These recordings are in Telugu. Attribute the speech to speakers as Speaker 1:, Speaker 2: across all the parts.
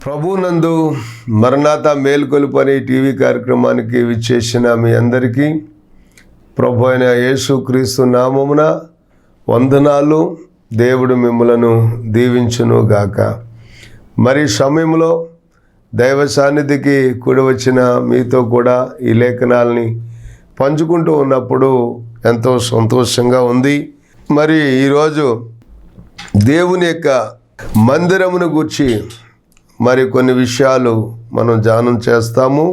Speaker 1: ప్రభునందు మరణాత మేల్కొలుపు అనే టీవీ కార్యక్రమానికి విచ్చేసిన మీ అందరికీ ప్రభు అయిన యేసుక్రీస్తు నామమున వందనాలు. దేవుడు మిమ్మలను దీవించును గాక. మరి సమయంలో దైవ సాన్నిధికి కూడి వచ్చిన మీతో కూడా ఈ లేఖనాలని పంచుకుంటూ ఉన్నప్పుడు ఎంతో సంతోషంగా ఉంది. మరి ఈరోజు దేవుని యొక్క మందిరమును గూర్చి మరి కొన్ని విషయాలు మనం ధ్యానం చేస్తాము.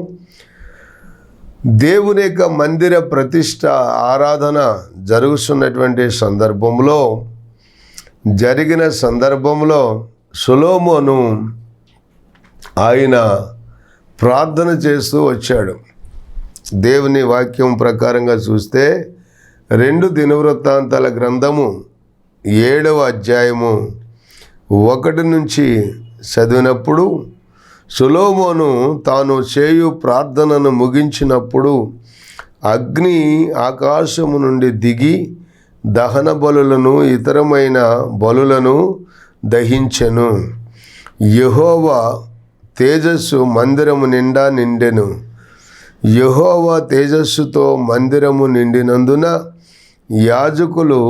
Speaker 1: దేవుని యొక్క మందిర ప్రతిష్ట ఆరాధన జరుగుతున్నటువంటి సందర్భంలో సొలొమోను ఆయన ప్రార్థన చేస్తూ వచ్చాడు. దేవుని వాక్యం ప్రకారంగా చూస్తే 2 దినవృత్తాంతాల గ్రంథము 7వ అధ్యాయము 1 నుంచి చదివినప్పుడు సొలొమోను తాను చేయు ప్రార్థనను ముగించినప్పుడు అగ్ని ఆకాశము నుండి దిగి దహన బలులను ఇతరమైన బలులను దహించెను. యెహోవా తేజస్సు మందిరము నిండా నిండెను. యెహోవా తేజస్సుతో మందిరము నిండినందున యాజకులు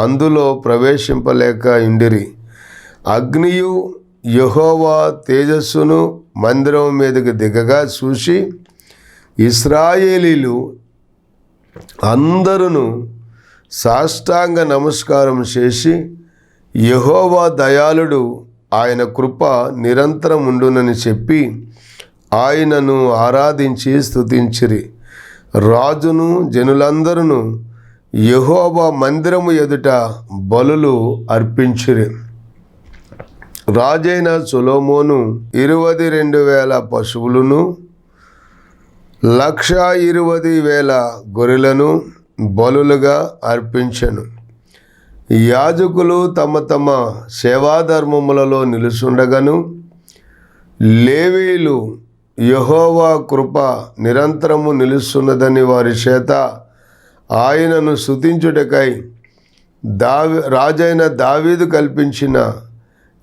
Speaker 1: అందులో ప్రవేశింపలేక ఉండిరి. అగ్నియు యెహోవా తేజస్సును మందిరం మీదకి దిగగా చూసి ఇశ్రాయేలీలు అందరూ సాష్టాంగ నమస్కారం చేసి యెహోవా దయాళుడు, ఆయన కృప నిరంతరం ఉండునని చెప్పి ఆయనను ఆరాధించి స్తుతించిరి. రాజును జనులందరూ యెహోవా మందిరము ఎదుట బలులు అర్పించిరి. రాజైన సొలొమోను 22,000 పశువులను 120,000 గొర్రెలను బలులుగా అర్పించెను. యాజకులు తమ తమ సేవాధర్మములలో నిలుచుండగను లేవీయులు యెహోవా కృప నిరంతరము నిలుస్తున్నదని వారి చేత ఆయనను స్తుతించుటకై రాజైన దావీదు కల్పించిన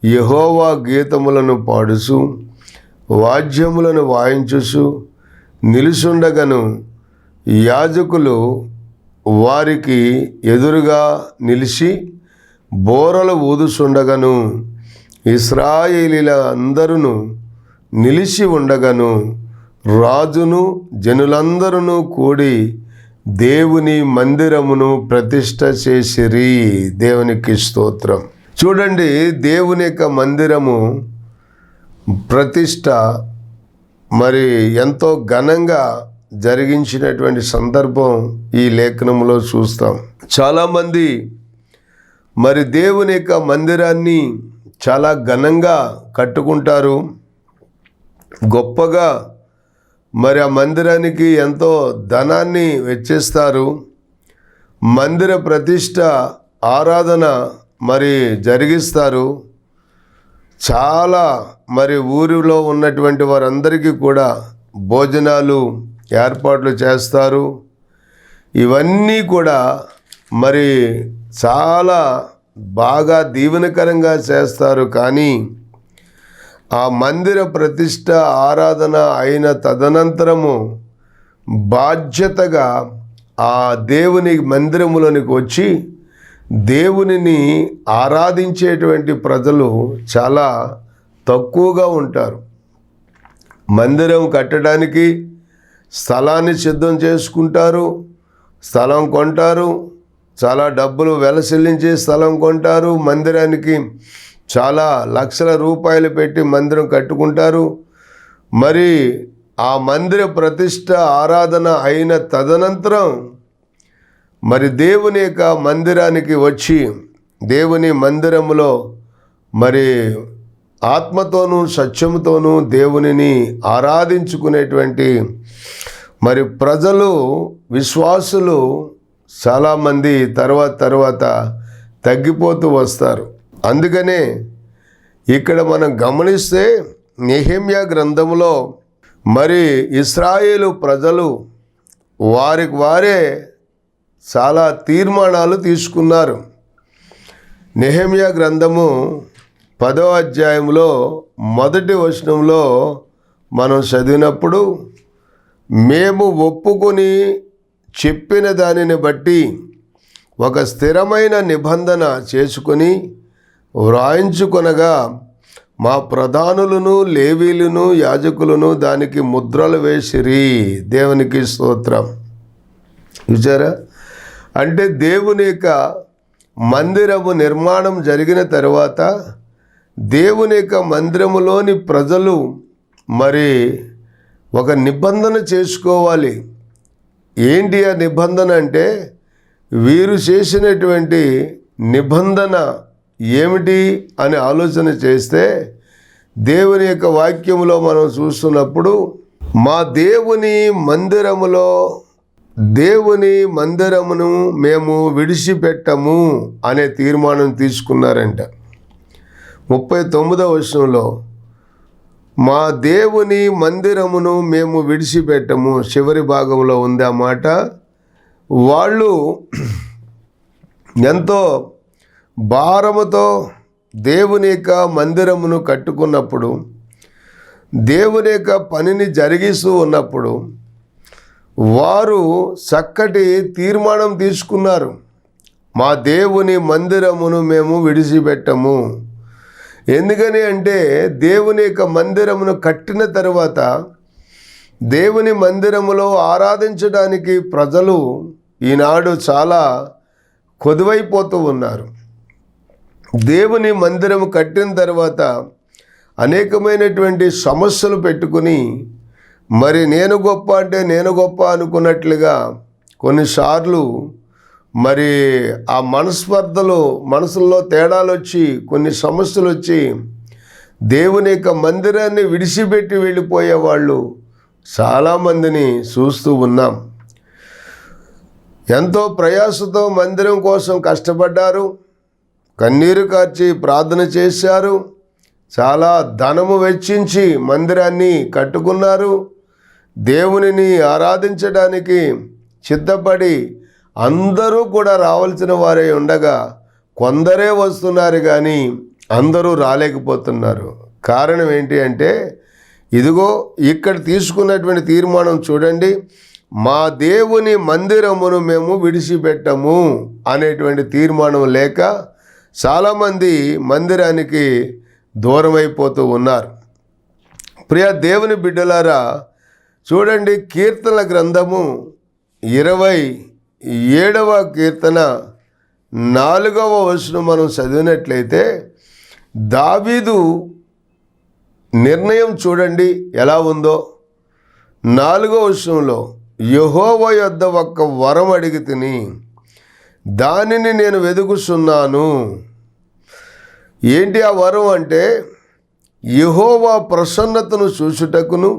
Speaker 1: యెహోవా గీతములను పాడుచు వాద్యములను వాయించుచు నిలుచుండగను యాజకులు వారికి ఎదురుగా నిలిచి బోరలు ఊదుచుండగను ఇశ్రాయేలీల అందరూ నిలిచి ఉండగను రాజును జనులందరూ కూడి దేవుని మందిరమును ప్రతిష్ఠ చేసిరి. దేవునికి స్తోత్రం. చూడండి, దేవుని యొక్క మందిరము ప్రతిష్ట మరి ఎంతో ఘనంగా జరిగించినటువంటి సందర్భం ఈ లేఖనంలో చూస్తాం. చాలామంది మరి దేవుని యొక్క మందిరాన్ని చాలా ఘనంగా కట్టుకుంటారు, గొప్పగా మరి ఆ మందిరానికి ఎంతో ధనాన్ని వెచ్చిస్తారు. మందిర ప్రతిష్ట ఆరాధన మరి జరిగిస్తారు. చాలా మరి ఊరిలో ఉన్నటువంటి వారందరికీ కూడా భోజనాలు ఏర్పాట్లు చేస్తారు. ఇవన్నీ కూడా మరి చాలా బాగా దీవెనకరంగా చేస్తారు. కానీ ఆ మందిర ప్రతిష్ట ఆరాధన అయిన తదనంతరము బాధ్యతగా ఆ దేవుని మందిరములోనికి వచ్చి దేవునిని ఆరాధించేటువంటి ప్రజలు చాలా తక్కువగా ఉంటారు. మందిరం కట్టడానికి స్థలాన్ని సిద్ధం చేసుకుంటారు, స్థలం కొంటారు, చాలా డబ్బులు వెలచెల్లించి స్థలం కొంటారు, మందిరానికి చాలా లక్షల రూపాయలు పెట్టి మందిరం కట్టుకుంటారు. మరి ఆ మందిర ప్రతిష్ట ఆరాధన అయిన తదనంతరం మరి దేవుని యొక్క మందిరానికి వచ్చి దేవుని మందిరములో మరి ఆత్మతోనూ సత్యముతోనూ దేవునిని ఆరాధించుకునేటువంటి మరి ప్రజలు, విశ్వాసులు చాలామంది తర్వాత తగ్గిపోతూ వస్తారు. అందుకనే ఇక్కడ మనం గమనిస్తే నెహెమ్యా గ్రంథములో మరి ఇశ్రాయేలు ప్రజలు వారికి వారే చాలా తీర్మానాలు తీసుకున్నారు. నెహెమ్యా గ్రంథము 10వ అధ్యాయంలో మొదటి వచనంలో మనం చదివినప్పుడు, మేము ఒప్పుకొని చెప్పిన దానిని బట్టి ఒక స్థిరమైన నిబంధన చేసుకొని వ్రాయించుకొనగా మా ప్రధానులను లేవీలను యాజకులను దానికి ముద్రలు వేసిరి. దేవునికి స్తోత్రం. చూసారా? అంటే దేవుని యొక్క మందిరము నిర్మాణం జరిగిన తర్వాత దేవుని యొక్క మందిరములోని ప్రజలు మరి ఒక నిబంధన చేసుకోవాలి. ఏంటి ఆ నిబంధన అంటే, వీరు చేసినటువంటి నిబంధన ఏమిటి అని ఆలోచన చేస్తే దేవుని యొక్క వాక్యములో మనం చూస్తున్నప్పుడు, మా దేవుని మందిరమును మేము విడిచిపెట్టము అనే తీర్మానం తీసుకున్నారంట. 39వ వచనంలో మా దేవుని మందిరమును మేము విడిచిపెట్టము, చివరి భాగంలో ఉంది ఆ మాట. వాళ్ళు ఎంతో భారముతో దేవుని యొక్క మందిరమును కట్టుకున్నప్పుడు, దేవుని యొక్క పనిని జరిగిస్తూ ఉన్నప్పుడు వారు చక్కటి తీర్మానం తీసుకున్నారు. మా దేవుని మందిరమును మేము విడిచిపెట్టము. ఎందుకని అంటే, దేవుని యొక్క మందిరమును కట్టిన తర్వాత దేవుని మందిరములో ఆరాధించడానికి ప్రజలు ఈనాడు చాలా కొదువైపోతూ ఉన్నారు. దేవుని మందిరము కట్టిన తర్వాత అనేకమైనటువంటి సమస్యలు పెట్టుకుని మరి నేను గొప్ప అంటే నేను గొప్ప అనుకున్నట్లుగా కొన్నిసార్లు మరి ఆ మనస్పర్ధలు, మనసుల్లో తేడాలు వచ్చి కొన్ని సమస్యలు వచ్చి దేవుని యొక్క మందిరాన్ని విడిచిపెట్టి వెళ్ళిపోయే వాళ్ళు చాలామందిని చూస్తూ ఉన్నాం. ఎంతో ప్రయాసతో మందిరం కోసం కష్టపడ్డారు, కన్నీరు కార్చి ప్రార్థన చేశారు, చాలా ధనము వెచ్చించి మందిరాన్ని కట్టుకున్నారు. దేవునిని ఆరాధించడానికి సిద్ధపడి అందరూ కూడా రావాల్సిన వారే ఉండగా కొందరే వస్తున్నారు, కానీ అందరూ రాలేకపోతున్నారు. కారణం ఏంటి అంటే, ఇదిగో ఇక్కడ తీసుకున్నటువంటి తీర్మానం చూడండి, మా దేవుని మందిరమును మేము విడిచిపెట్టము అనేటువంటి తీర్మానం లేక చాలామంది మందిరానికి దూరమైపోతూ ఉన్నారు. ప్రియ దేవుని బిడ్డలారా, చూడండి, కీర్తనల గ్రంథము 27వ కీర్తన 4వ వచనం మనం చదివినట్లయితే దావీదు నిర్ణయం చూడండి ఎలా ఉందో. 4వ వచనంలో, యెహోవా యొద్ద ఒక్క వరం అడిగి తిని దానిని నేను వెదుకుచున్నాను. ఏంటి ఆ వరం అంటే, యెహోవా ప్రసన్నతను చూచుటకును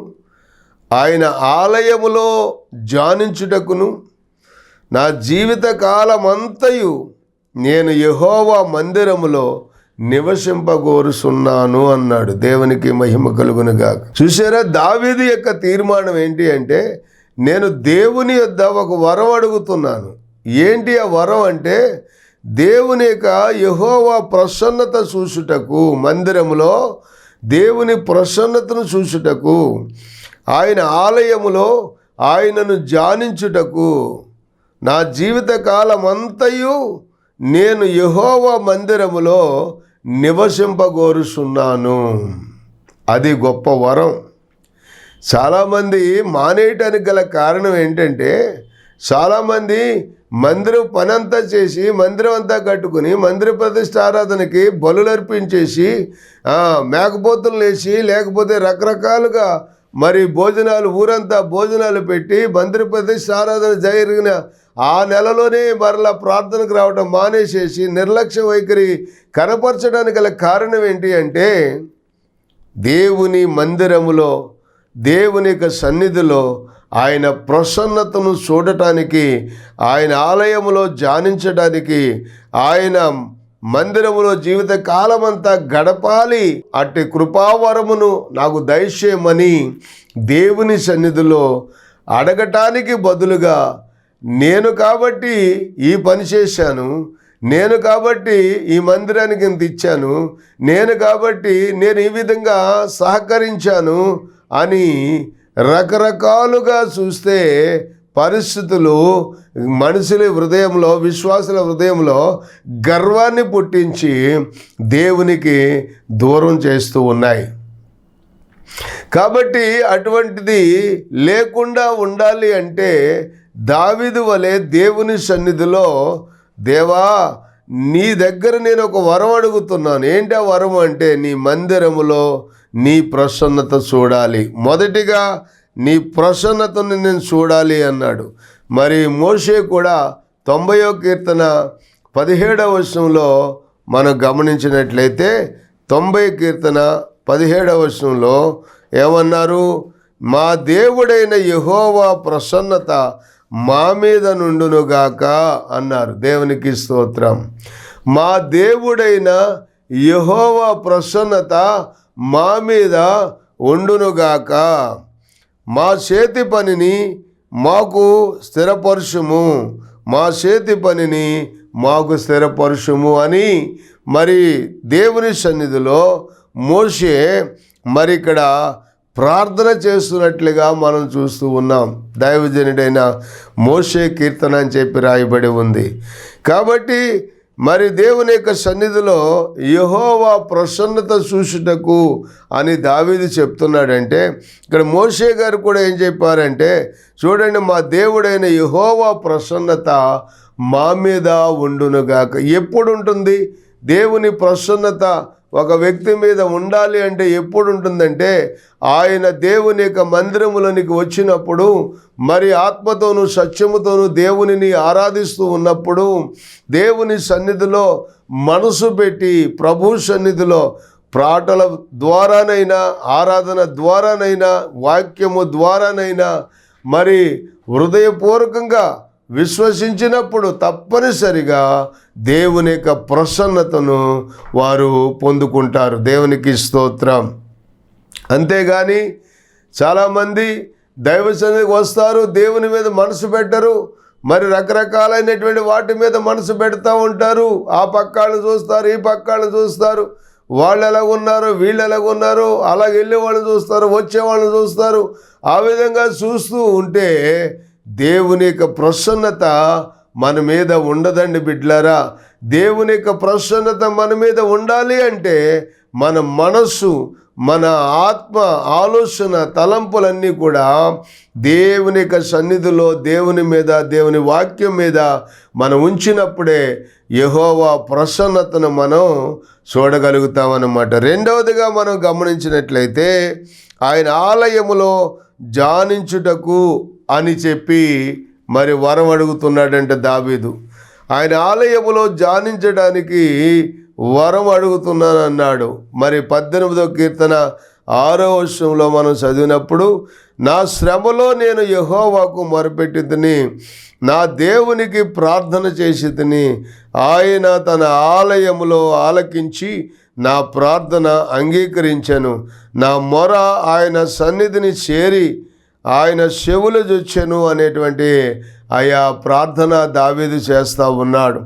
Speaker 1: ఆయన ఆలయములో ధ్యానించుటకును నా జీవిత కాలమంతయు నేను యెహోవా మందిరములో నివసింపగోరుచున్నాను అన్నాడు. దేవునికి మహిమ కలుగునుగాక. చూసారా, దావీదు యొక్క తీర్మానం ఏంటి అంటే, నేను దేవుని యొద్ద ఒక వరం అడుగుతున్నాను. ఏంటి ఆ వరం అంటే, దేవుని యొక్క యెహోవా ప్రసన్నత చూచుటకు, మందిరములో దేవుని ప్రసన్నతను చూచుటకు, ఆయన ఆలయములో ఆయనను ధ్యానించుటకు నా జీవిత కాలమంతయు నేను యెహోవా మందిరములో నివసింపగోరుచున్నాను. అది గొప్ప వరం. చాలామంది మానేయటానికి గల కారణం ఏంటంటే, చాలామంది మందిరం పనంతా చేసి మందిరం అంతా కట్టుకుని మందిర ప్రతిష్ఠ ఆరాధనకి బలులు అర్పించేసి మేకపోతులు వేసి లేకపోతే రకరకాలుగా మరి భోజనాలు, ఊరంతా భోజనాలు పెట్టి మందిర ప్రతిష్ఠ ఆరాధన జరిగిన ఆ నెలలోనే మరలా ప్రార్థనకు రావడం మానేసేసి నిర్లక్ష్య వైఖరి కనపరచడానికి గల కారణం ఏంటి అంటే, దేవుని మందిరములో దేవుని యొక్క సన్నిధిలో ఆయన ప్రసన్నతను చూడటానికి, ఆయన ఆలయములో ధ్యానించడానికి, ఆయన మందిరములో జీవిత కాలమంతా గడపాలి. అట్టి కృపావరమును నాకు దయచేయమని దేవుని సన్నిధిలో అడగటానికి బదులుగా, నేను కాబట్టి ఈ పని చేశాను, నేను కాబట్టి ఈ మందిరానికి ఇంత ఇచ్చాను, నేను కాబట్టి నేను ఈ విధంగా సహకరించాను అని రకరకాలుగా చూస్తే పరిస్థితులు మనుషుల హృదయంలో, విశ్వాసుల హృదయంలో గర్వాన్ని పుట్టించి దేవునికి దూరం చేస్తూ ఉన్నాయి. కాబట్టి అటువంటిది లేకుండా ఉండాలి అంటే దావీదు వలె దేవుని సన్నిధిలో, దేవా నీ దగ్గర నేను ఒక వరం అడుగుతున్నాను. ఏంటి ఆ వరం అంటే, నీ మందిరములో నీ ప్రసన్నత చూడాలి. మొదటిగా నీ ప్రసన్నతను నేను చూడాలి అన్నాడు. మరి మోషే కూడా 90వ కీర్తన 17వ వచనంలో మనం గమనించినట్లయితే 90 కీర్తన 17వ వచనంలో ఏమన్నారు? మా దేవుడైన యెహోవా ప్రసన్నత మా మీద నుండునుగాక అన్నారు. దేవునికి స్తోత్రం. మా దేవుడైన యెహోవా ప్రసన్నత మా మీద ఉండునుగాక, మా చేతి పనిని మాకు స్థిరపరచుము, మా చేతి పనిని మాకు స్థిరపరచుము అని మరి దేవుని సన్నిధిలో మోషే మరి ఇక్కడ ప్రార్థన చేస్తున్నట్లుగా మనం చూస్తూ ఉన్నాం. దైవజనుడైన మోషే కీర్తన అని చెప్పి రాయబడి ఉంది. కాబట్టి మరి దేవుని యొక్క సన్నిధిలో యెహోవా ప్రసన్నత చూచుటకు అని దావీదు చెప్తున్నాడంటే, ఇక్కడ మోషే గారు కూడా ఏం చెప్పారంటే, చూడండి మా దేవుడైన యెహోవా ప్రసన్నత మా మీద ఉండునుగాక. ఎప్పుడు ఉంటుంది దేవుని ప్రసన్నత ఒక వ్యక్తి మీద ఉండాలి అంటే? ఎప్పుడు ఉంటుందంటే, ఆయన దేవుని యొక్క మందిరములోనికి వచ్చినప్పుడు, మరి ఆత్మతోనూ సత్యముతోనూ దేవునిని ఆరాధిస్తూ ఉన్నప్పుడు, దేవుని సన్నిధిలో మనసు పెట్టి ప్రభు సన్నిధిలో ప్రాటల ద్వారానైనా, ఆరాధన ద్వారానైనా, వాక్యము ద్వారానైనా మరి హృదయపూర్వకంగా విశ్వసించినప్పుడు తప్పనిసరిగా దేవుని యొక్క ప్రసన్నతను వారు పొందుకుంటారు. దేవునికి స్తోత్రం. అంతేగాని చాలామంది దైవ సన్నిధికి వస్తారు, దేవుని మీద మనసు పెట్టరు, మరి రకరకాలైనటువంటి వాటి మీద మనసు పెడతా ఉంటారు. ఆ పక్కాళ్ళని చూస్తారు, ఈ పక్కాళ్ళని చూస్తారు, వాళ్ళు ఎలా ఉన్నారు, వీళ్ళు ఎలా ఉన్నారు, అలాగ వెళ్ళే వాళ్ళని చూస్తారు, వచ్చే వాళ్ళని చూస్తారు. ఆ విధంగా చూస్తూ ఉంటే దేవుని యొక్క ప్రసన్నత మన మీద ఉండదండి బిడ్డలారా. దేవుని యొక్క ప్రసన్నత మన మీద ఉండాలి అంటే మన మనస్సు, మన ఆత్మ, ఆలోచన, తలంపులన్నీ కూడా దేవుని యొక్క సన్నిధిలో దేవుని మీద, దేవుని వాక్యం మీద మనం ఉంచినప్పుడే యెహోవా ప్రసన్నతను మనం చూడగలుగుతామన్నమాట. రెండవదిగా మనం గమనించినట్లయితే ఆయన ఆలయములో ధ్యానించుటకు అని చెప్పి మరి వరం అడుగుతున్నాడంటే దావీదు. ఆయన ఆలయములో ధ్యానించడానికి వరం అడుగుతున్నాను అన్నాడు. మరి 18వ కీర్తన 6వ వచనంలో మనం చదివినప్పుడు, నా శ్రమలో నేను యెహోవాకు మొరపెట్టితిని, నా దేవునికి ప్రార్థన చేసి తిని, ఆయన తన ఆలయములో ఆలకించి నా ప్రార్థన అంగీకరించెను, నా మొర ఆయన సన్నిధిని చేరి ఆయన చెవులు జొచ్చెను అనేటువంటి ఆయా ప్రార్థన దావీదు చేస్తూ ఉన్నాడు.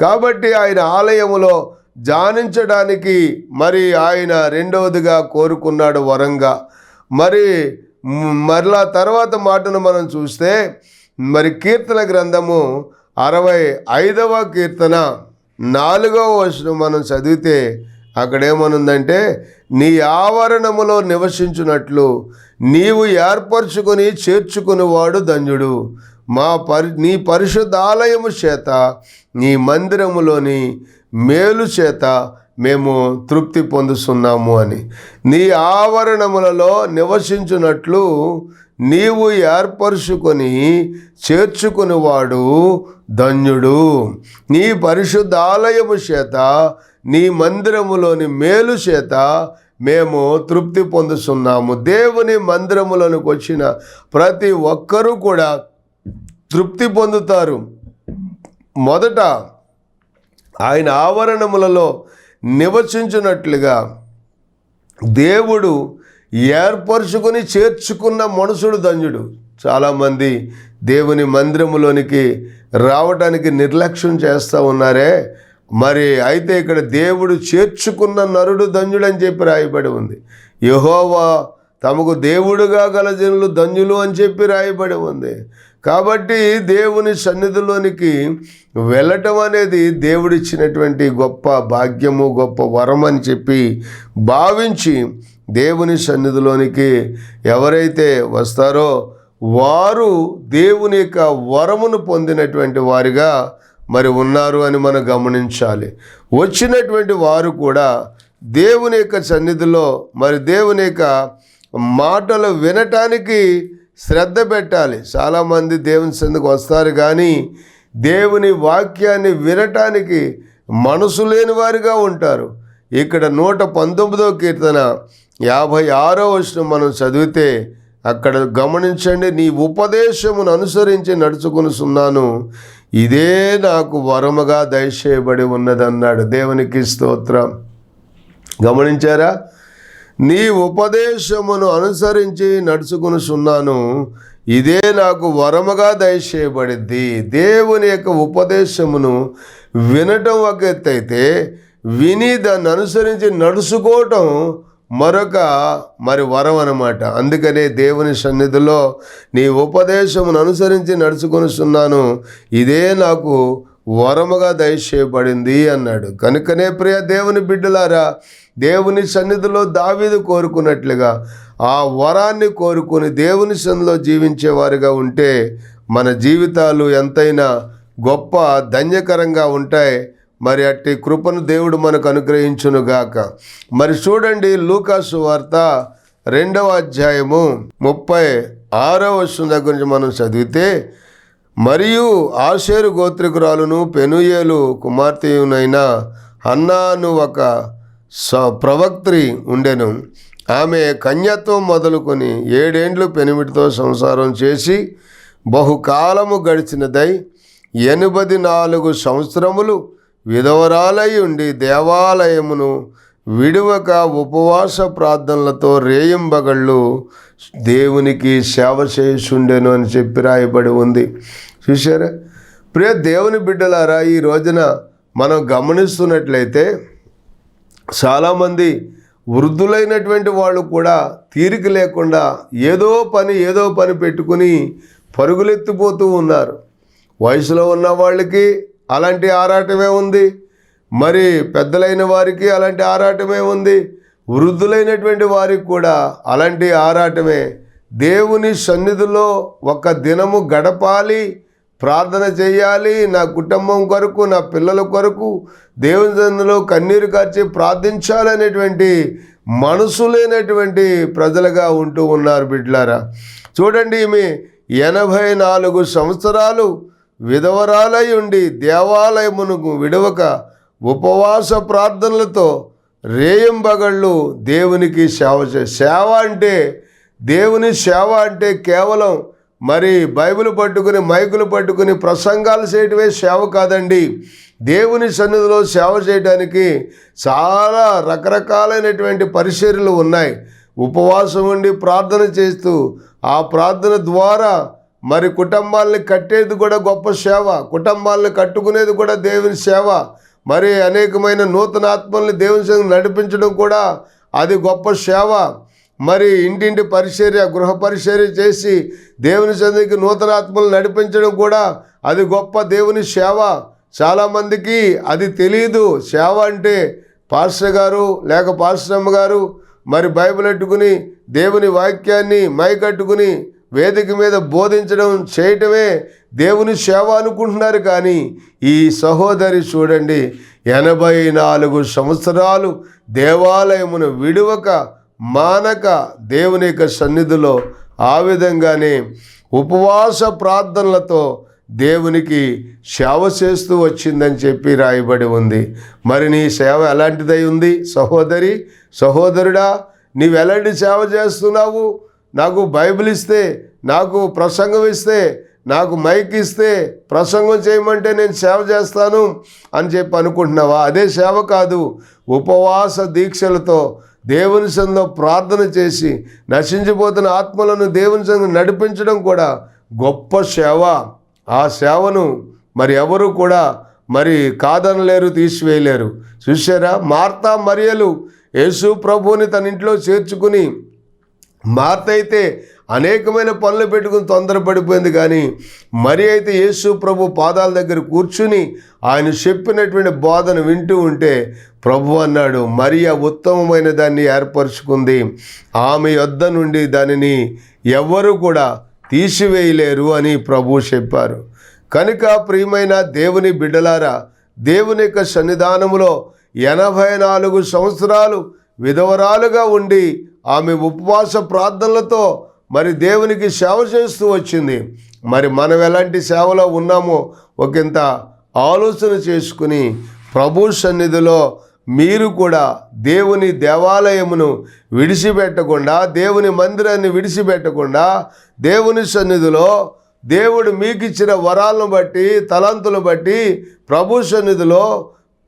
Speaker 1: కాబట్టి ఆయన ఆలయములో ధ్యానించడానికి మరి ఆయన రెండవదిగా కోరుకున్నాడు వరంగా. మరలా తర్వాత మాటను మనం చూస్తే, మరి కీర్తన గ్రంథము 65వ కీర్తన 4వ వచనం మనం చదివితే అక్కడేమనుందంటే, నీ ఆవరణములో నివసించున్నట్లు నీవు ఏర్పరచుకొని చేర్చుకునేవాడు ధన్యుడు, నీ పరిశుద్ధాలయము చేత, నీ మందిరములోని మేలు చేత మేము తృప్తి పొందుతున్నాము అని. నీ ఆవరణములలో నివసించున్నట్లు నీవు ఏర్పరచుకొని చేర్చుకునేవాడు ధన్యుడు, నీ పరిశుద్ధాలయము చేత, నీ మందిరములోని మేలు చేత మేము తృప్తి పొందుతున్నాము. దేవుని మందిరములోనికి వచ్చిన ప్రతి ఒక్కరూ కూడా తృప్తి పొందుతారు. మొదట ఆయన ఆవరణములలో నివసించినట్లుగా దేవుడు ఏర్పరచుకొని చేర్చుకున్న మనుషుడు ధన్యుడు. చాలామంది దేవుని మందిరములోనికి రావడానికి నిర్లక్ష్యం చేస్తూ ఉన్నారే. మరి అయితే ఇక్కడ దేవుడు చేర్చుకున్న నరుడు ధన్యుడని చెప్పి రాయబడి ఉంది. యెహోవా తమకు దేవుడుగా గల జనులు ధన్యులు అని చెప్పి రాయబడి ఉంది. కాబట్టి దేవుని సన్నిధిలోనికి వెళ్ళటం అనేది దేవుడిచ్చినటువంటి గొప్ప భాగ్యము, గొప్ప వరం అని చెప్పి భావించి దేవుని సన్నిధిలోనికి ఎవరైతే వస్తారో వారు దేవుని యొక్క వరమును పొందినటువంటి వారిగా మరి ఉన్నారు అని మనం గమనించాలి. వచ్చినటువంటి వారు కూడా దేవుని యొక్క సన్నిధిలో మరి దేవుని యొక్క మాటలు వినటానికి శ్రద్ధ పెట్టాలి. చాలామంది దేవుని సన్నిధికి వస్తారు కానీ దేవుని వాక్యాన్ని వినటానికి మనసు లేని వారిగా ఉంటారు. ఇక్కడ 119వ కీర్తన 56వ వచనం మనం చదివితే అక్కడ గమనించండి, నీ ఉపదేశమును అనుసరించి నడుచుకొనుచున్నాను, ఇదే నాకు వరముగా దయచేయబడి ఉన్నదన్నాడు. దేవునికి స్తోత్రం. గమనించారా? నీ ఉపదేశమును అనుసరించి నడుచుకొనుచున్నాను, ఇదే నాకు వరముగా దయచేయబడింది. దేవుని యొక్క ఉపదేశమును వినటం ఒక ఎత్తు అయితే, విని దాన్ని అనుసరించి నడుచుకోవటం మరొక వరం అన్నమాట. అందుకనే దేవుని సన్నిధిలో నీ ఉపదేశమును అనుసరించి నడుచుకొనుచున్నాను, ఇదే నాకు వరముగా దయచేయబడింది అన్నాడు. కనుకనే ప్రియ దేవుని బిడ్డలారా, దేవుని సన్నిధిలో దావీదు కోరుకున్నట్లుగా ఆ వరాన్ని కోరుకుని దేవుని సన్నిధిలో జీవించేవారుగా ఉంటే మన జీవితాలు ఎంతైనా గొప్ప ధన్యకరంగా ఉంటాయి. మరి అట్టి కృపను దేవుడు మనకు అనుగ్రహించునుగాక. మరి చూడండి, లూకా సువార్త 2వ అధ్యాయము 36వ వచనం దగ్గర నుంచి మనం చదివితే, మరియు ఆషేరు గోత్రికురాలును పెనుయేలు కుమార్తెయునైన హన్నాను ఒక ప్రవక్త్రి ఉండెను. ఆమె కన్యత్వం మొదలుకొని 7 ఏండ్లు పెనిమిటితో సంసారం చేసి బహుకాలము గడిచినదై 84 సంవత్సరములు విధవరాలై ఉండి దేవాలయమును విడువక ఉపవాస ప్రార్థనలతో రేయింబగళ్ళు దేవునికి సేవ చేసుండెను అని చెప్పి రాయబడి ఉంది. చూశారా ప్రియ దేవుని బిడ్డలారా, ఈ రోజున మనం గమనిస్తున్నట్లయితే చాలామంది వృద్ధులైనటువంటి వాళ్ళు కూడా తీరిక లేకుండా ఏదో పని పెట్టుకుని పరుగులెత్తిపోతూ ఉన్నారు. వయసులో ఉన్న వాళ్ళకి అలాంటి ఆరాటమే ఉంది, మరి పెద్దలైన వారికి అలాంటి ఆరాటమే ఉంది, వృద్ధులైనటువంటి వారికి కూడా అలాంటి ఆరాటమే. దేవుని సన్నిధిలో ఒక దినము గడపాలి, ప్రార్థన చేయాలి, నా కుటుంబం కొరకు, నా పిల్లల కొరకు దేవుని సన్నిధిలో కన్నీరు కార్చి ప్రార్థించాలనేటువంటి మనసు లేనటువంటి ప్రజలుగా ఉంటూ ఉన్నారు బిడ్డలారా. చూడండి, ఈమె 84 సంవత్సరాలు విధవరాలై ఉండి దేవాలయమునకు విడవక ఉపవాస ప్రార్థనలతో రేయింబగళ్ళు దేవునికి సేవ అంటే, దేవుని సేవ అంటే కేవలం మరి బైబిల్ పట్టుకుని మైకులు పట్టుకుని ప్రసంగాలు చేయటమే సేవ కాదండి. దేవుని సన్నిధిలో సేవ చేయడానికి చాలా రకరకాలైనటువంటి పరిచర్యలు ఉన్నాయి. ఉపవాసం ఉండి ప్రార్థన చేస్తూ ఆ ప్రార్థన ద్వారా మరి కుటుంబాలని కట్టేది కూడా గొప్ప సేవ, కుటుంబాలను కట్టుకునేది కూడా దేవుని సేవ, మరి అనేకమైన నూతన ఆత్మల్ని దేవుని సన్నిధికి నడిపించడం కూడా అది గొప్ప సేవ. మరి ఇంటింటి పరిచర్య, గృహ పరిచర్య చేసి దేవుని సన్నిధికి నూతన ఆత్మలు నడిపించడం కూడా అది గొప్ప దేవుని సేవ. చాలామందికి అది తెలియదు. సేవ అంటే పాస్టర్ గారు లేక పాస్టర్ అమ్మ గారు మరి బైబిల్ పెట్టుకుని దేవుని వాక్యాన్ని మైకట్టుకుని వేదిక మీద బోధించడం చేయటమే దేవుని సేవ అనుకుంటున్నారు. కానీ ఈ సహోదరి చూడండి, 84 సంవత్సరాలు దేవాలయమును విడువక మానక దేవుని యొక్క సన్నిధిలో ఆ విధంగానే ఉపవాస ప్రార్థనలతో దేవునికి సేవ చేస్తూ వచ్చిందని చెప్పి రాయబడి ఉంది. మరి నీ సేవ ఎలాంటిదై ఉంది సహోదరి, సహోదరుడా? నీవు ఎలాంటి సేవ చేస్తున్నావు? నాకు బైబిల్ ఇస్తే, నాకు ప్రసంగం ఇస్తే, నాకు మైక్ ఇస్తే ప్రసంగం చేయమంటే నేను సేవ చేస్తాను అని చెప్పి అనుకుంటున్నావా? అదే సేవ కాదు. ఉపవాస దీక్షలతో దేవుని సన్నిధిలో ప్రార్థన చేసి నశించిపోతున్న ఆత్మలను దేవుని సన్నిధిలో నడిపించడం కూడా గొప్ప సేవ. ఆ సేవను మరి ఎవరు కూడా మరి కాదనలేరు, తీసివేయలేరు. చూశారా, మార్తా మరియలు యేసు ప్రభువుని తన ఇంట్లో చేర్చుకుని, మార్త అయితే అనేకమైన పనులు పెట్టుకుని తొందరపడిపోయింది, కానీ మరి అయితే యేసు ప్రభు పాదాల దగ్గర కూర్చుని ఆయన చెప్పినటువంటి బోధన వింటూ ఉంటే ప్రభు అన్నాడు, మరియ ఉత్తమమైన దాన్ని ఏర్పరచుకుంది, ఆమె యొద్ద నుండి దానిని ఎవరు కూడా తీసివేయలేరు అని ప్రభు చెప్పారు. కనుక ప్రియమైన దేవుని బిడ్డలారా, దేవుని యొక్క సన్నిధానములో 84 సంవత్సరాలు విధవరాలుగా ఉండి ఆమె ఉపవాస ప్రార్థనలతో మరి దేవునికి సేవ చేస్తూ వచ్చింది. మరి మనం ఎలాంటి సేవలో ఉన్నామో ఒకంత ఆలోచన చేసుకుని ప్రభు సన్నిధిలో మీరు కూడా దేవుని దేవాలయమును విడిచిపెట్టకుండా, దేవుని మందిరాన్ని విడిచిపెట్టకుండా, దేవుని సన్నిధిలో దేవుడు మీకు ఇచ్చిన వరాలను బట్టి, తలంతులను బట్టి ప్రభు సన్నిధిలో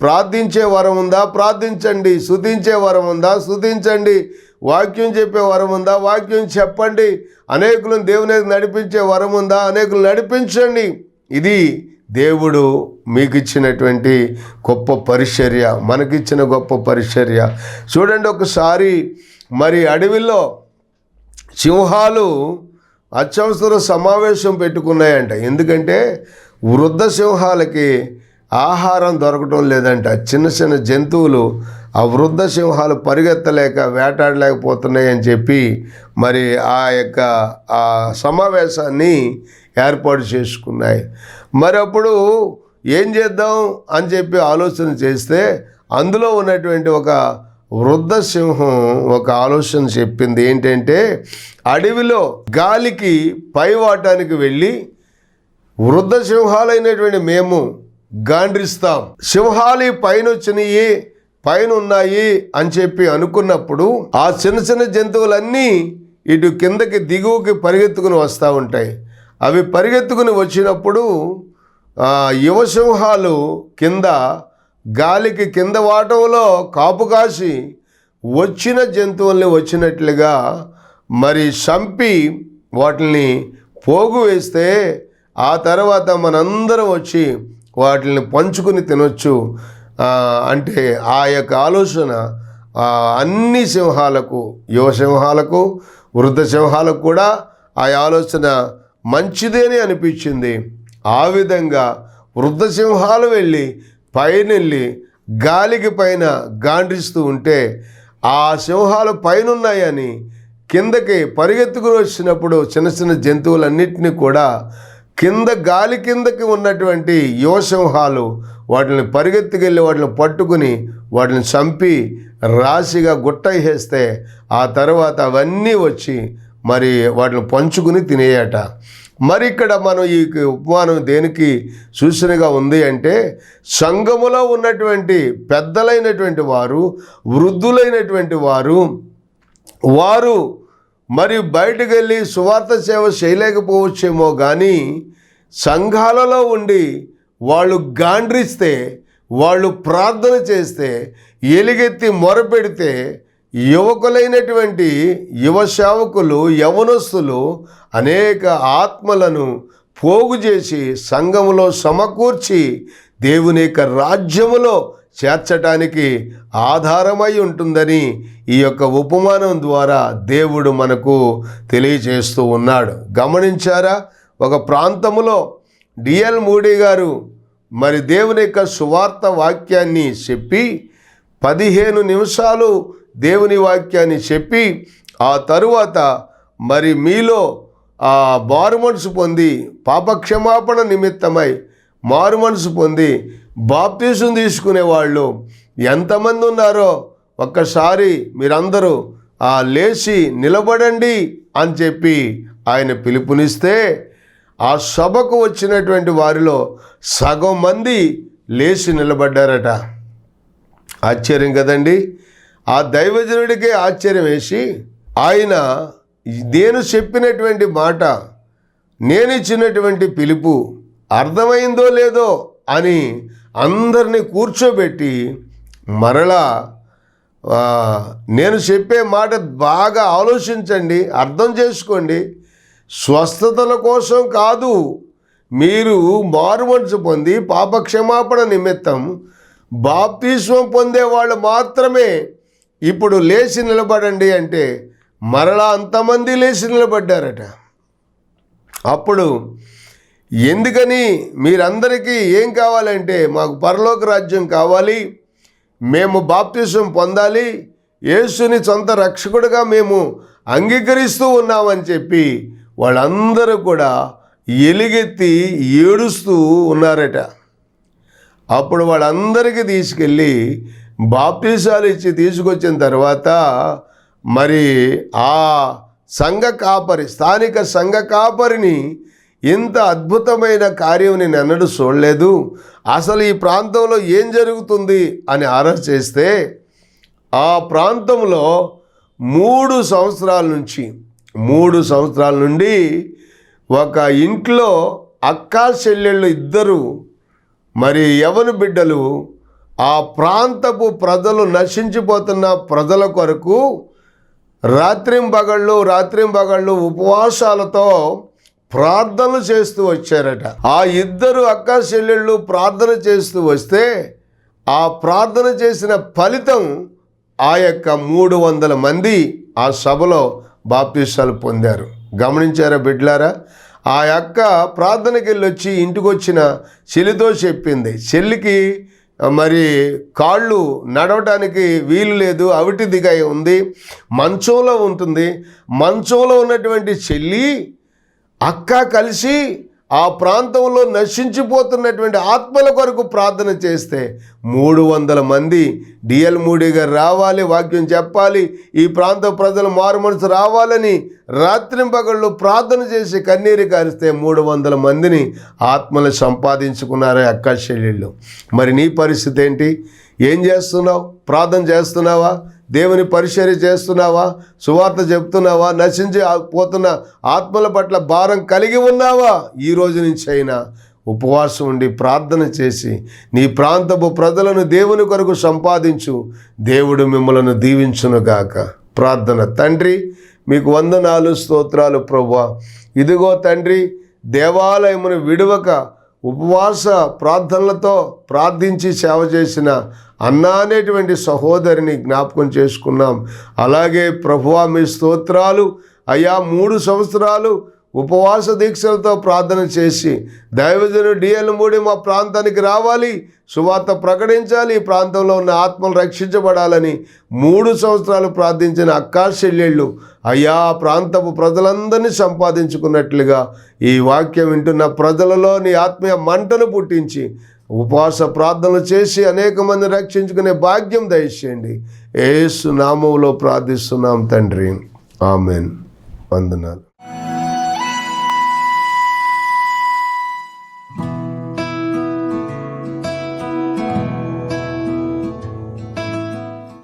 Speaker 1: ప్రార్థించే వరం ఉందా, ప్రార్థించండి. స్తుతించే వరం ఉందా, స్తుతించండి. వాక్యం చెప్పే వరం ఉందా, వాక్యం చెప్పండి. అనేకులను దేవుని నడిపించే వరం ఉందా, అనేకులు నడిపించండి. ఇది దేవుడు మీకు ఇచ్చినటువంటి గొప్ప పరిచర్య, మనకిచ్చిన గొప్ప పరిచర్య. చూడండి, ఒకసారి మరి అడవిలో సింహాలు అత్యవసర సమావేశం పెట్టుకున్నాయంట. ఎందుకంటే వృద్ధ సింహాలకి ఆహారం దొరకటం లేదంట. చిన్న చిన్న జంతువులు ఆ వృద్ధ సింహాలు పరిగెత్తలేక వేటాడలేకపోతున్నాయి అని చెప్పి మరి ఆ యొక్క ఆ సమావేశాన్ని ఏర్పాటు చేసుకున్నాయి. మరి అప్పుడు ఏం చేద్దాం అని చెప్పి ఆలోచన చేస్తే అందులో ఉన్నటువంటి ఒక వృద్ధ సింహం ఒక ఆలోచన చెప్పింది. ఏంటంటే, అడవిలో గాలికి పైవాటానికి వెళ్ళి వృద్ధ సింహాలైనటువంటి మేము గాండ్రిస్తాం, సింహాలు పైన వచ్చినాయి, పైన ఉన్నాయి అని చెప్పి అనుకున్నప్పుడు ఆ చిన్న చిన్న జంతువులన్నీ ఇటు కిందకి దిగువకి పరిగెత్తుకుని వస్తూ ఉంటాయి. అవి పరిగెత్తుకుని వచ్చినప్పుడు యువ సింహాలు కింద గాలికి కింద వాటంలో కాపు కాసి వచ్చిన జంతువుల్ని వచ్చినట్లుగా మరి చంపి వాటిని పోగు వేస్తే ఆ తర్వాత మనందరం వచ్చి వాటిని పంచుకుని తినొచ్చు అంటే ఆ యొక్క ఆలోచన అన్ని సింహాలకు, యువ సింహాలకు, వృద్ధ సింహాలకు కూడా ఆ ఆలోచన మంచిదేని అనిపించింది. ఆ విధంగా వృద్ధ సింహాలు వెళ్ళి పైనెళ్ళి గాలికి పైన గాండ్రిస్తూ ఉంటే ఆ సింహాలు పైనున్నాయని కిందకి పరిగెత్తుకుని వచ్చినప్పుడు చిన్న చిన్న జంతువులన్నింటినీ కూడా కింద గాలి కిందకి ఉన్నటువంటి యువ సింహాలు వాటిని పరిగెత్తుకెళ్ళి వాటిని పట్టుకుని వాటిని చంపి రాశిగా గుట్ట వేస్తే ఆ తర్వాత అవన్నీ వచ్చి మరి వాటిని పంచుకుని తినేయట. మరి ఇక్కడ మనం ఈ ఉపమానం దేనికి సూచనగా ఉంది అంటే, సంఘములో ఉన్నటువంటి పెద్దలైనటువంటి వారు, వృద్ధులైనటువంటి వారు మరి బయటకు వెళ్ళి సువార్త సేవ చేయలేకపోవచ్చేమో, కానీ సంఘాలలో ఉండి వాళ్ళు గాండ్రిస్తే, వాళ్ళు ప్రార్థన చేస్తే, ఎలుగెత్తి మొరపెడితే యువకులైనటువంటి యువ సేవకులు, యవనస్తులు అనేక ఆత్మలను పోగు చేసి సంఘములో సమకూర్చి దేవుని యొక్క రాజ్యములో చేర్చటానికి ఆధారమై ఉంటుందని ఈ యొక్క ఉపమానం ద్వారా దేవుడు మనకు తెలియజేస్తూ ఉన్నాడు. గమనించారా? ఒక ప్రాంతములో డిఎల్ మూడీ గారు మరి దేవుని యొక్క సువార్త వాక్యాన్ని చెప్పి 15 నిమిషాలు దేవుని వాక్యాన్ని చెప్పి ఆ తరువాత మరి మీలో మారు మనసు పొంది పాపక్షమాపణ నిమిత్తమై మారు మనసు పొంది బాప్తీసం తీసుకునేవాళ్ళు ఎంతమంది ఉన్నారో ఒక్కసారి మీరందరూ లేచి నిలబడండి అని చెప్పి ఆయన పిలుపునిస్తే ఆ సభకు వచ్చినటువంటి వారిలో సగం మంది లేచి నిలబడ్డారట. ఆశ్చర్యం కదండి. ఆ దైవజనుడికే ఆశ్చర్యం వేసి ఆయన నేను చెప్పినటువంటి మాట, నేను ఇచ్చినటువంటి పిలుపు అర్థమైందో లేదో అని అందరినీ కూర్చోబెట్టి మరలా నేను చెప్పే మాట బాగా ఆలోచించండి, అర్థం చేసుకోండి. స్వస్థతల కోసం కాదు, మీరు మారుమనసు పొంది పాపక్షమాపణ నిమిత్తం బాప్తిస్మం పొందేవాళ్ళు మాత్రమే ఇప్పుడు లేచి నిలబడండి అంటే మరలా అంతమంది లేచి నిలబడ్డారట. అప్పుడు ఎందుకని మీరందరికీ ఏం కావాలంటే, మాకు పరలోక రాజ్యం కావాలి, మేము బాప్తిస్మం పొందాలి, యేసుని సొంత రక్షకుడిగా మేము అంగీకరిస్తూ ఉన్నామని చెప్పి వాళ్ళందరూ కూడా ఎలుగెత్తి ఏడుస్తూ ఉన్నారట. అప్పుడు వాళ్ళందరికీ తీసుకెళ్ళి బాప్తిసాలు ఇచ్చి తీసుకొచ్చిన తర్వాత మరి ఆ సంఘ కాపరి, స్థానిక సంఘ కాపరిని, ఇంత అద్భుతమైన కార్యం నేను ఎన్నడూ చూడలేదు, అసలు ఈ ప్రాంతంలో ఏం జరుగుతుంది అని ఆరా చేస్తే ఆ ప్రాంతంలో 3 సంవత్సరాల నుండి ఒక ఇంట్లో అక్కా చెల్లెళ్ళు ఇద్దరు మరి యవన బిడ్డలు ఆ ప్రాంతపు ప్రజలు, నశించిపోతున్న ప్రజల కొరకు రాత్రింబగళ్ళు ఉపవాసాలతో ప్రార్థనలు చేస్తూ వచ్చారట. ఆ ఇద్దరు అక్కా చెల్లెళ్ళు ప్రార్థన చేస్తూ వస్తే ఆ ప్రార్థన చేసిన ఫలితం ఆ యొక్క 300 మంది ఆ సభలో బాప్తిసాలు పొందారు. గమనించారా బిడ్డలారా? ఆ యొక్క ప్రార్థనకి వెళ్ళి వచ్చి ఇంటికి వచ్చిన చెల్లితో చెప్పింది. చెల్లికి మరి కాళ్ళు నడవటానికి వీలు లేదు, అవిటిదిగా ఉంది, మంచంలో ఉంటుంది. మంచంలో ఉన్నటువంటి చెల్లి అక్క కలిసి ఆ ప్రాంతంలో నశించిపోతున్నటువంటి ఆత్మల కొరకు ప్రార్థన చేస్తే 300 మంది డిఎల్ మూడీ గారు రావాలి, వాక్యం చెప్పాలి, ఈ ప్రాంత ప్రజలు మారుమనసు రావాలని రాత్రింపగళ్ళు ప్రార్థన చేసి కన్నీరు కారిస్తే 300 మందిని ఆత్మలు సంపాదించుకున్నారు అక్క చెల్లెళ్ళు. మరి నీ పరిస్థితి ఏంటి? ఏం చేస్తున్నావు? ప్రార్థన చేస్తున్నావా? దేవుని పరిచర్య చేస్తున్నావా? సువార్త చెప్తున్నావా? నశించి పోతున్న ఆత్మల పట్ల భారం కలిగి ఉన్నావా? ఈ రోజు నుంచి అయినా ఉపవాసం ఉండి ప్రార్థన చేసి నీ ప్రాంతపు ప్రజలను దేవుని కొరకు సంపాదించు. దేవుడు మిమ్మలను దీవించునుగాక. ప్రార్థన. తండ్రి, మీకు వందనాలు, స్తోత్రాలు ప్రభువా. ఇదిగో తండ్రి, దేవాలయమును విడువక ఉపవాస ప్రార్థనలతో ప్రార్థించి సేవ చేసిన అన్నా అనేటువంటి సహోదరిని జ్ఞాపకం చేసుకున్నాం. అలాగే ప్రభువా మీ స్తోత్రాలు అయ్యా. 3 సంవత్సరాలు ఉపవాస దీక్షలతో ప్రార్థన చేసి దైవజనుడు డిఎల్ మూడీ మా ప్రాంతానికి రావాలి, సువార్త ప్రకటించాలి, ఈ ప్రాంతంలో ఉన్న ఆత్మలు రక్షించబడాలని 3 సంవత్సరాలు ప్రార్థించిన అక్కా చెల్లెళ్ళు అయ్యా ప్రాంతపు ప్రజలందరినీ సంపాదించుకున్నట్లుగా ఈ వాక్యం వింటున్న ప్రజలలో నీ ఆత్మీయ మంటను పుట్టించి ఉపవాస ప్రార్థనలు చేసి అనేక మంది రక్షించుకునే భాగ్యం దయచేయండి. యేసు నామములో ప్రార్థిస్తున్నాం తండ్రి. ఆమెన్. వందనాలు.